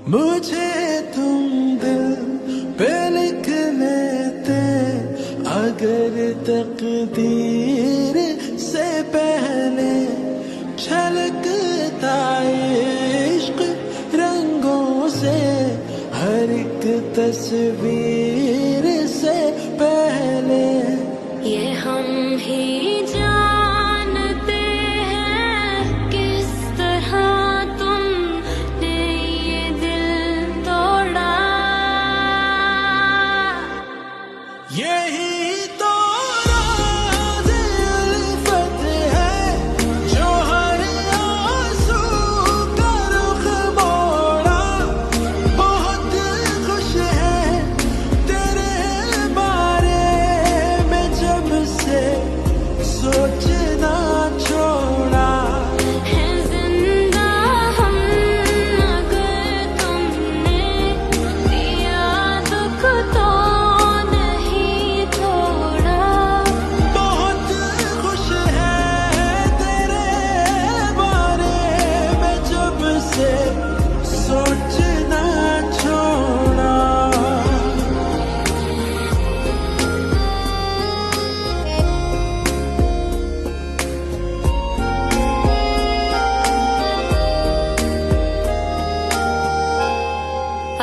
मुझे तुम दिल पे लिख लेते अगर तकदीर से पहले। छलकता इश्क रंगों से हर एक तस्वीर से पहले। ये हम ही जानते हैं किस तरह तुमने ये दिल तोड़ा। यही तो राज़ उल्फत है जो हर आंसू का रुख मोड़ा। बहुत खुश है तेरे बारे में जब से सोचना छोड़ा। है जिंदा हम अगर तुमने दिया दुख तो नहीं थोड़ा। बहुत खुश है तेरे बारे में जब से सोचना छोड़ा।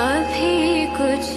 अभी कुछ